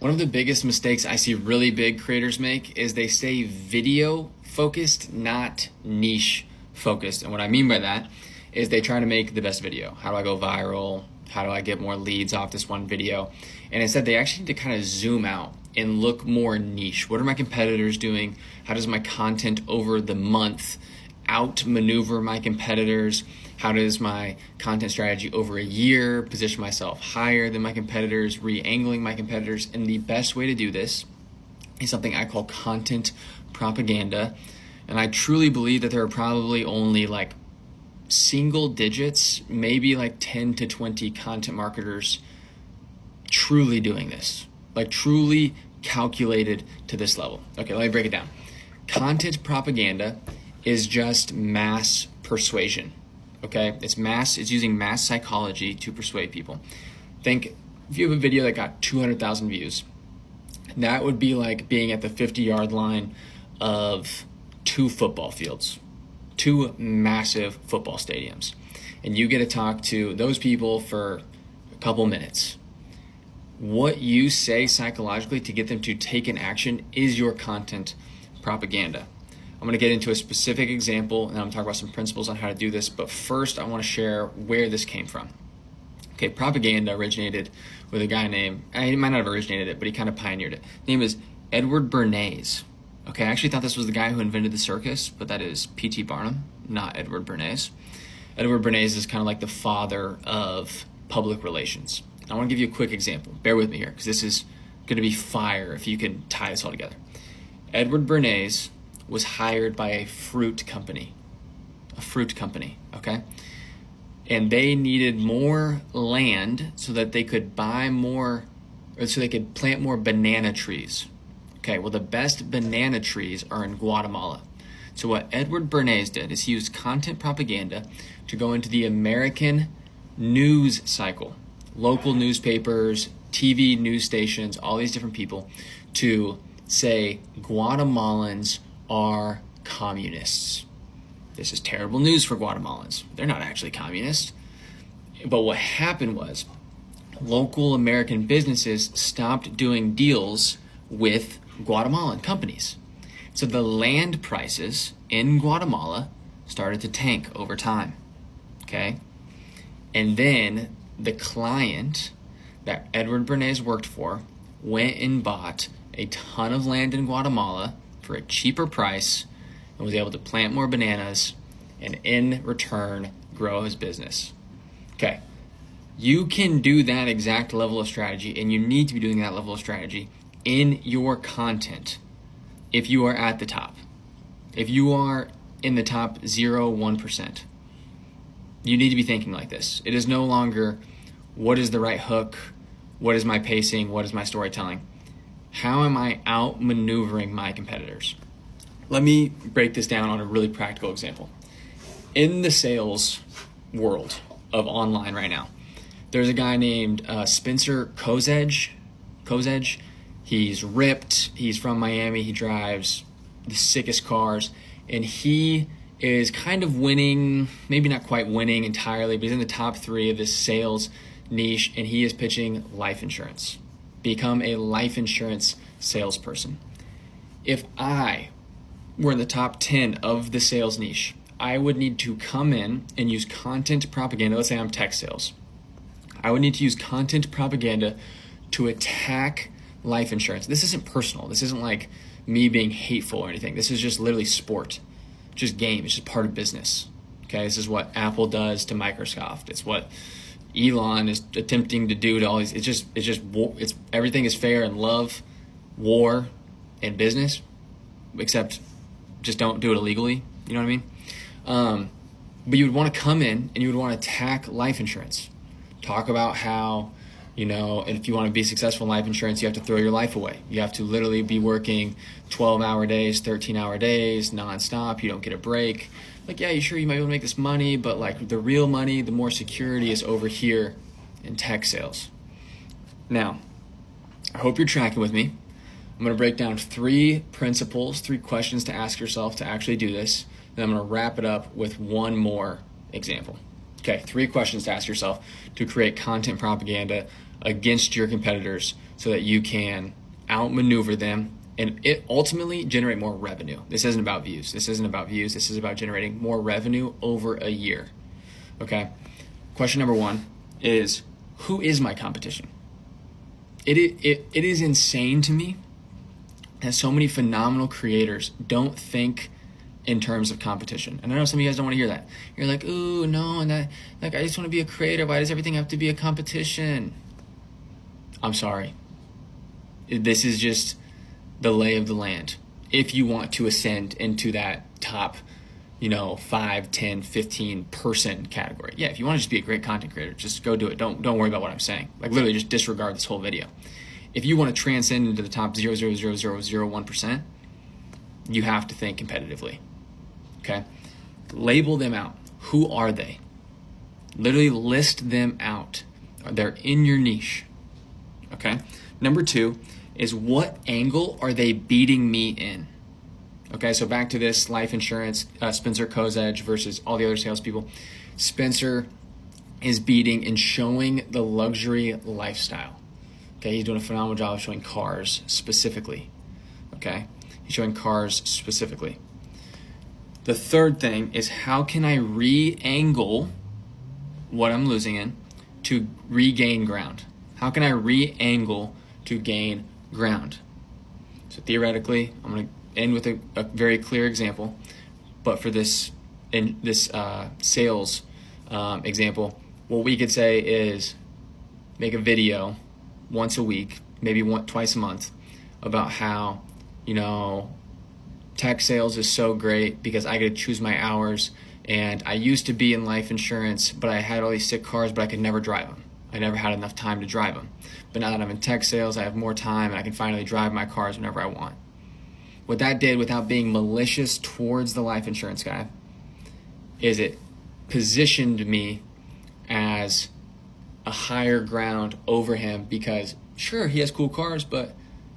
One of the biggest mistakes I see really big creators make is they stay video focused, not niche focused. And what I mean by that is they try to make the best video. How do I go viral? How do I get more leads off this one video? And instead they actually need to kind of zoom out and look more niche. What are my competitors doing? How does my content over the month outmaneuver my competitors? How does my content strategy over a year position myself higher than my competitors, re-angling my competitors? And the best way to do this is something I call content propaganda. And I truly believe that there are probably only like single digits, maybe like 10 to 20 content marketers truly doing this, like truly calculated to this level. Okay, let me break it down. Content propaganda is just mass persuasion. Okay, it's using mass psychology to persuade people. Think if you have a video that got 200,000 views, that would be like being at the 50-yard line of two football fields, two massive football stadiums. And you get to talk to those people for a couple minutes. What you say psychologically to get them to take an action is your content propaganda. I'm going to get into a specific example and I'm going to talk about some principles on how to do this. But first, I want to share where this came from. Okay, propaganda originated with a guy named, he might not have originated it, but he kind of pioneered it. His name is Edward Bernays. Okay, I actually thought this was the guy who invented the circus, but that is P.T. Barnum, not Edward Bernays. Edward Bernays is kind of like the father of public relations. I want to give you a quick example. Bear with me here, because this is going to be fire if you can tie this all together. Edward Bernays was hired by a fruit company, okay? And they needed more land so that they could buy more, or so they could plant more banana trees. Okay, well, the best banana trees are in Guatemala. So what Edward Bernays did is he used content propaganda to go into the American news cycle, local newspapers, TV news stations, all these different people, to say Guatemalans are communists. This is terrible news for Guatemalans. They're not actually communists. But what happened was local American businesses stopped doing deals with Guatemalan companies. So the land prices in Guatemala started to tank over time. Okay? And then the client that Edward Bernays worked for went and bought a ton of land in Guatemala for a cheaper price and was able to plant more bananas and in return grow his business. Okay, you can do that exact level of strategy and you need to be doing that level of strategy in your content if you are at the top. If you are in the top 1%, you need to be thinking like this. It is no longer what is the right hook, what is my pacing, what is my storytelling. How am I outmaneuvering my competitors? Let me break this down on a really practical example. In the sales world of online right now, there's a guy named Spencer Kozedge. He's ripped. He's from Miami. He drives the sickest cars. And he is kind of winning, maybe not quite winning entirely, but he's in the top 3 of this sales niche. And he is pitching life insurance. Become a life insurance salesperson. If I were in the top 10 of the sales niche, I would need to come in and use content propaganda. Let's say I'm tech sales. I would need to use content propaganda to attack life insurance. This isn't personal. This isn't like me being hateful or anything. This is just literally sport. Just game. It's just part of business. Okay, this is what Apple does to Microsoft. It's what Elon is attempting to do to all these. It's everything is fair in love, war, and business, except just don't do it illegally. You know what I mean? But you would want to come in and you would want to attack life insurance. Talk about how, if you want to be successful in life insurance, you have to throw your life away. You have to literally be working 12-hour days, 13-hour days, nonstop. You don't get a break. Like, yeah, you might be able to make this money, but like the real money, the more security is over here in tech sales. Now, I hope you're tracking with me. I'm going to break down 3 principles, 3 questions to ask yourself to actually do this. And I'm going to wrap it up with one more example. Okay, 3 questions to ask yourself to create content propaganda against your competitors so that you can outmaneuver them and it ultimately generate more revenue. This isn't about views. This isn't about views. This is about generating more revenue over a year. Okay. Question number 1 is, who is my competition? It is insane to me that so many phenomenal creators don't think in terms of competition. And I know some of you guys don't want to hear that. You're like, ooh, no, and that, like, I just want to be a creator. Why does everything have to be a competition? I'm sorry. This is just the lay of the land. If you want to ascend into that top, 5, 10, 15 person category. Yeah, if you want to just be a great content creator, just go do it. Don't worry about what I'm saying. Like, literally just disregard this whole video. If you want to transcend into the top 0.00001%, you have to think competitively. Okay? Label them out. Who are they? Literally list them out. They're in your niche. Okay? Number 2 is, what angle are they beating me in? Okay, so back to this life insurance, Spencer Kozedge versus all the other salespeople. Spencer is beating and showing the luxury lifestyle. Okay, he's doing a phenomenal job of showing cars specifically. Okay, he's showing cars specifically. The third thing is, how can I re-angle what I'm losing in to regain ground? How can I re-angle to gain ground? So theoretically, I'm going to end with a very clear example, but for this sales example, what we could say is make a video once a week, maybe twice a month, about how tech sales is so great because I get to choose my hours, and I used to be in life insurance, but I had all these sick cars, but I could never drive them. I never had enough time to drive them. But now that I'm in tech sales, I have more time and I can finally drive my cars whenever I want. What that did, without being malicious towards the life insurance guy, is it positioned me as a higher ground over him, because sure, he has cool cars, but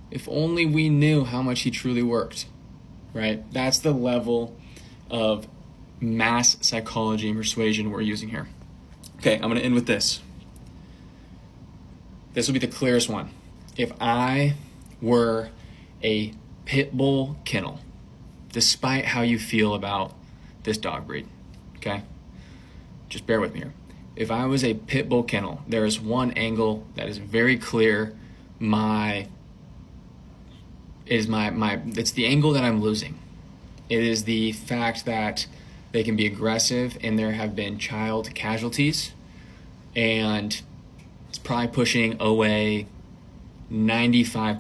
if only we knew how much he truly worked, right? That's the level of mass psychology and persuasion we're using here. Okay, I'm going to end with this. This will be the clearest one. If I were a pit bull kennel, despite how you feel about this dog breed, okay? Just bear with me here. If I was a pit bull kennel, there is one angle that is very clear. It's the angle that I'm losing. It is the fact that they can be aggressive and there have been child casualties, and it's probably pushing OA 95%